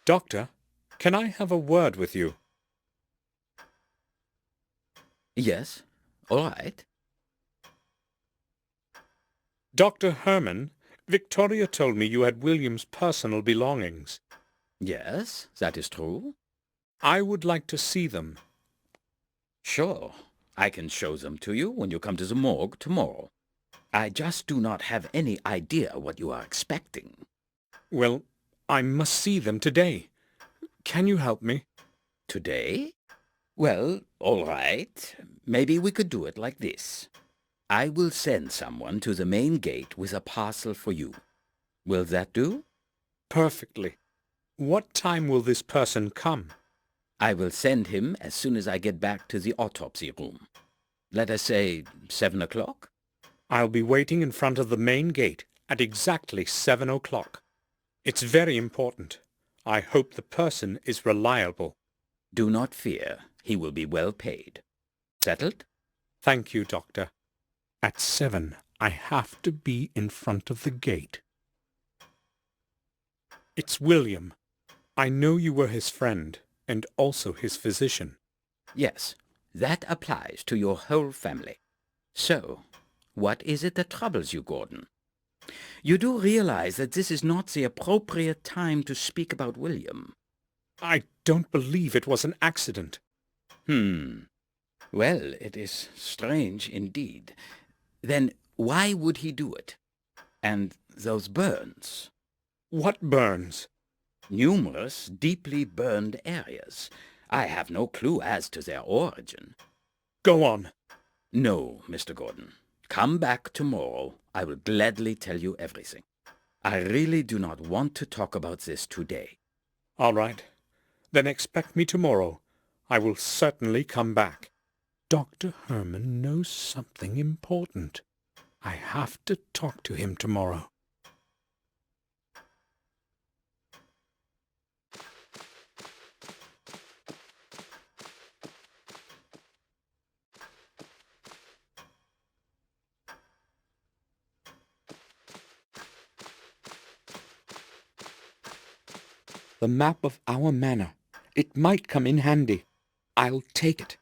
Doctor, can I have a word with you? Yes, all right. Dr. Herman, Victoria told me you had William's personal belongings. Yes, that is true. I would like to see them. Sure, I can show them to you when you come to the morgue tomorrow. I just do not have any idea what you are expecting. Well, I must see them today. Can you help me? Today? Well, all right. Maybe we could do it like this. I will send someone to the main gate with a parcel for you. Will that do? Perfectly. What time will this person come? I will send him as soon as I get back to the autopsy room. Let us say 7 o'clock? I'll be waiting in front of the main gate at exactly 7 o'clock. It's very important. I hope the person is reliable. Do not fear. He will be well paid. Settled? Thank you, Doctor. At 7, I have to be in front of the gate. It's William. I know you were his friend and also his physician. Yes, that applies to your whole family. So, what is it that troubles you, Gordon? You do realize that this is not the appropriate time to speak about William. I don't believe it was an accident. Well, it is strange indeed. Then why would he do it? And those burns? What burns? Numerous deeply burned areas. I have no clue as to their origin. Go on. No, Mr. Gordon. Come back tomorrow. I will gladly tell you everything. I really do not want to talk about this today. All right. Then expect me tomorrow. I will certainly come back. Dr. Herman knows something important. I have to talk to him tomorrow. The map of our manor. It might come in handy. I'll take it.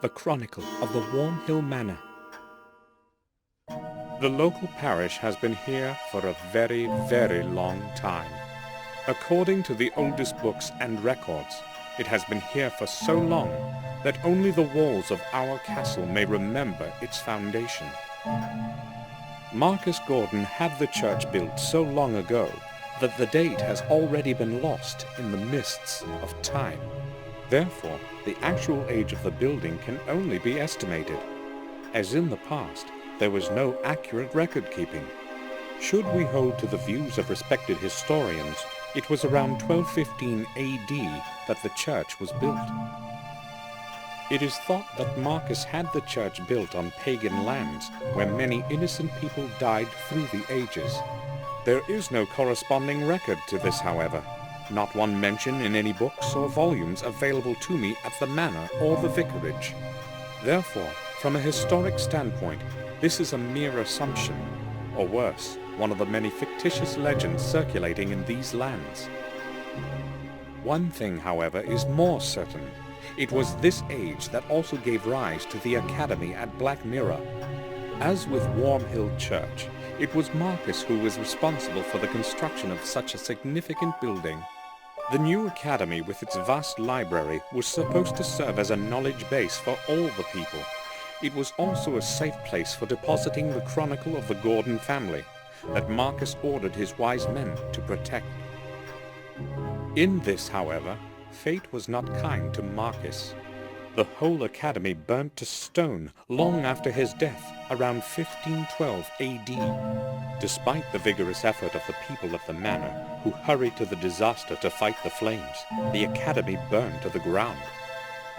The Chronicle of the Warm Hill Manor. The local parish has been here for a very, very long time. According to the oldest books and records, it has been here for so long that only the walls of our castle may remember its foundation. Marcus Gordon had the church built so long ago that the date has already been lost in the mists of time. Therefore, the actual age of the building can only be estimated. As in the past, there was no accurate record-keeping. Should we hold to the views of respected historians, it was around 1215 AD that the church was built. It is thought that Marcus had the church built on pagan lands where many innocent people died through the ages. There is no corresponding record to this, however. Not one mention in any books or volumes available to me at the manor or the vicarage. Therefore, from a historic standpoint, this is a mere assumption, or worse, one of the many fictitious legends circulating in these lands. One thing, however, is more certain. It was this age that also gave rise to the academy at Black Mirror. As with Warm Hill Church, it was Marcus who was responsible for the construction of such a significant building. The new academy, with its vast library, was supposed to serve as a knowledge base for all the people. It was also a safe place for depositing the chronicle of the Gordon family that Marcus ordered his wise men to protect. In this, however, fate was not kind to Marcus. The whole academy burnt to stone long after his death, around 1512 AD. Despite the vigorous effort of the people of the manor, who hurried to the disaster to fight the flames, the academy burned to the ground.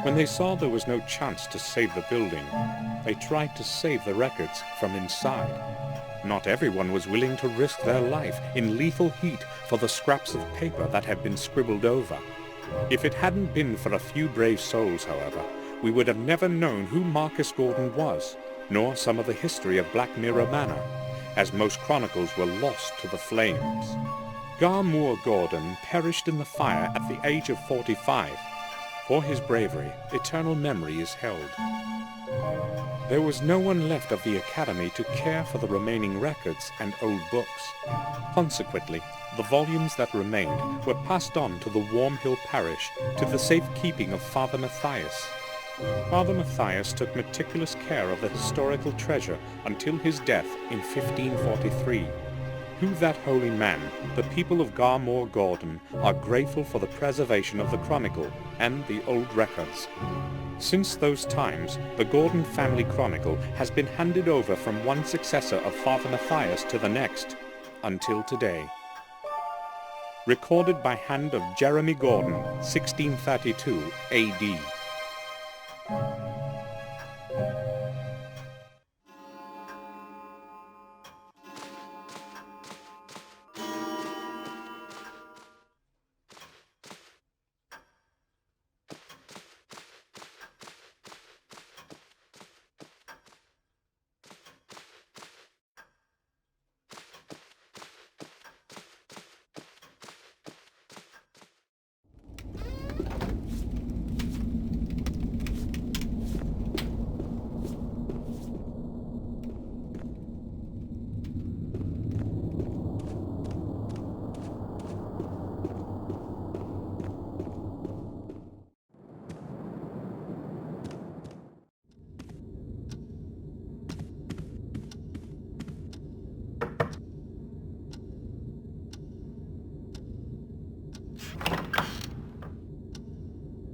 When they saw there was no chance to save the building, they tried to save the records from inside. Not everyone was willing to risk their life in lethal heat for the scraps of paper that had been scribbled over. If it hadn't been for a few brave souls, however, we would have never known who Marcus Gordon was, nor some of the history of Black Mirror Manor, as most chronicles were lost to the flames. Garmoor Gordon perished in the fire at the age of 45. For his bravery, eternal memory is held. There was no one left of the Academy to care for the remaining records and old books. Consequently, the volumes that remained were passed on to the Warmhill Parish to the safekeeping of Father Matthias. Father Matthias took meticulous care of the historical treasure until his death in 1543. To that holy man, the people of Garmoor Gordon are grateful for the preservation of the Chronicle and the old records. Since those times, the Gordon family chronicle has been handed over from one successor of Father Matthias to the next, until today. Recorded by hand of Jeremy Gordon, 1632 AD.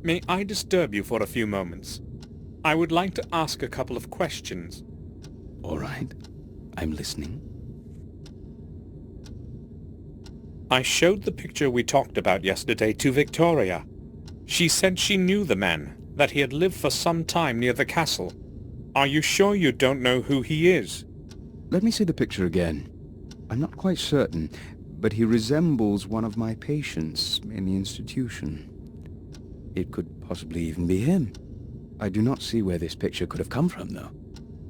May I disturb you for a few moments? I would like to ask a couple of questions. All right. I'm listening. I showed the picture we talked about yesterday to Victoria. She said she knew the man, that he had lived for some time near the castle. Are you sure you don't know who he is? Let me see the picture again. I'm not quite certain, but he resembles one of my patients in the institution. It could possibly even be him. I do not see where this picture could have come from, though.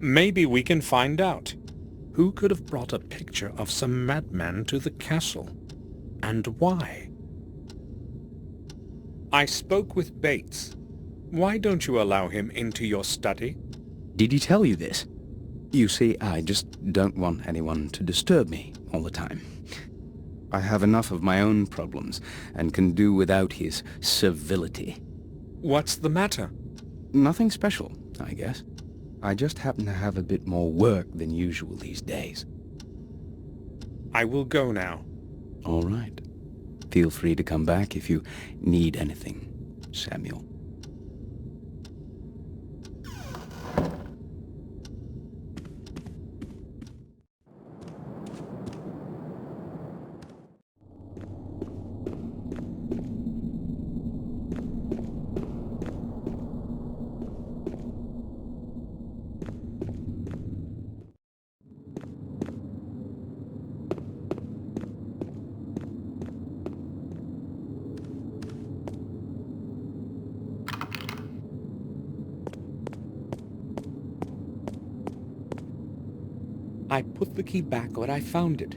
Maybe we can find out. Who could have brought a picture of some madman to the castle? And why? I spoke with Bates. Why don't you allow him into your study? Did he tell you this? You see, I just don't want anyone to disturb me all the time. I have enough of my own problems, and can do without his civility. What's the matter? Nothing special, I guess. I just happen to have a bit more work than usual these days. I will go now. All right. Feel free to come back if you need anything, Samuel. I put the key back where I found it.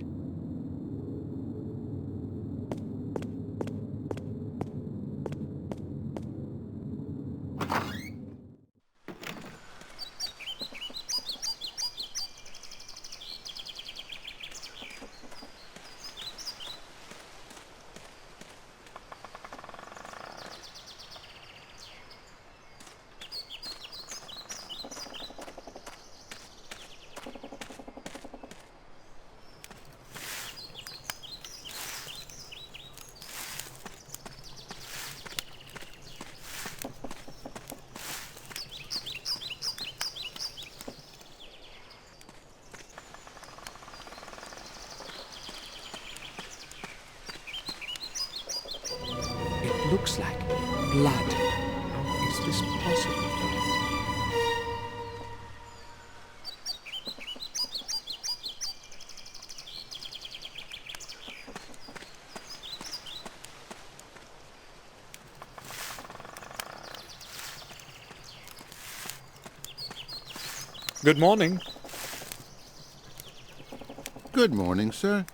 Looks like blood. Is this possible, Philip? Good morning. Good morning, sir.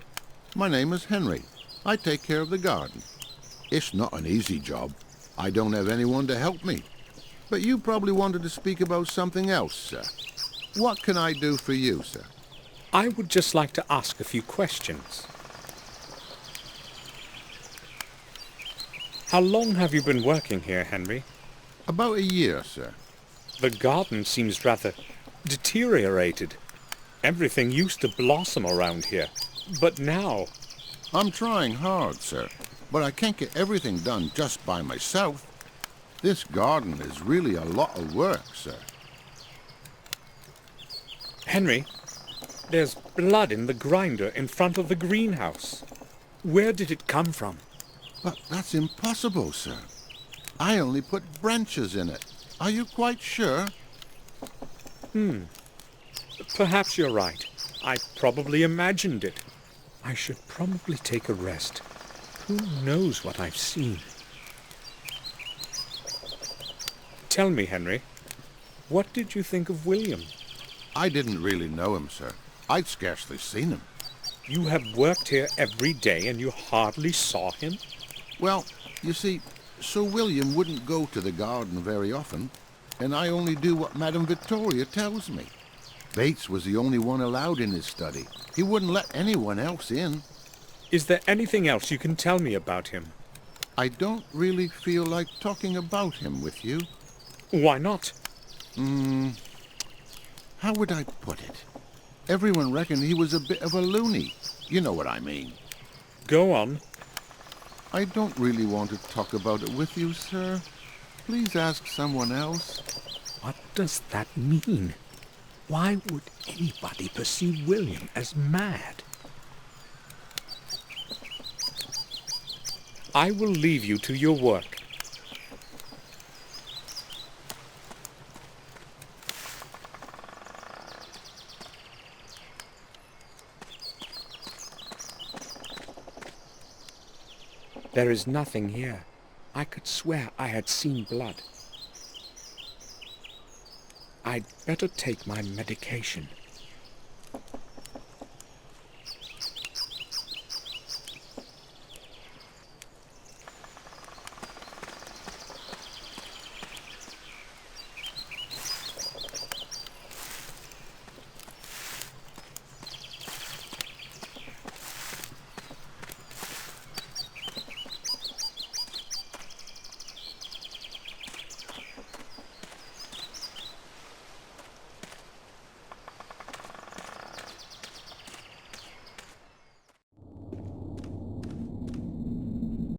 My name is Henry. I take care of the garden. It's not an easy job. I don't have anyone to help me. But you probably wanted to speak about something else, sir. What can I do for you, sir? I would just like to ask a few questions. How long have you been working here, Henry? About a year, sir. The garden seems rather deteriorated. Everything used to blossom around here, but now... I'm trying hard, sir, but I can't get everything done just by myself. This garden is really a lot of work, sir. Henry, there's blood in the grinder in front of the greenhouse. Where did it come from? But that's impossible, sir. I only put branches in it. Are you quite sure? Perhaps you're right. I probably imagined it. I should probably take a rest. Who knows what I've seen? Tell me, Henry, what did you think of William? I didn't really know him, sir. I'd scarcely seen him. You have worked here every day and you hardly saw him? Well, you see, Sir William wouldn't go to the garden very often, and I only do what Madame Victoria tells me. Bates was the only one allowed in his study. He wouldn't let anyone else in. Is there anything else you can tell me about him? I don't really feel like talking about him with you. Why not? How would I put it? Everyone reckoned he was a bit of a loony. You know what I mean. Go on. I don't really want to talk about it with you, sir. Please ask someone else. What does that mean? Why would anybody perceive William as mad? I will leave you to your work. There is nothing here. I could swear I had seen blood. I'd better take my medication.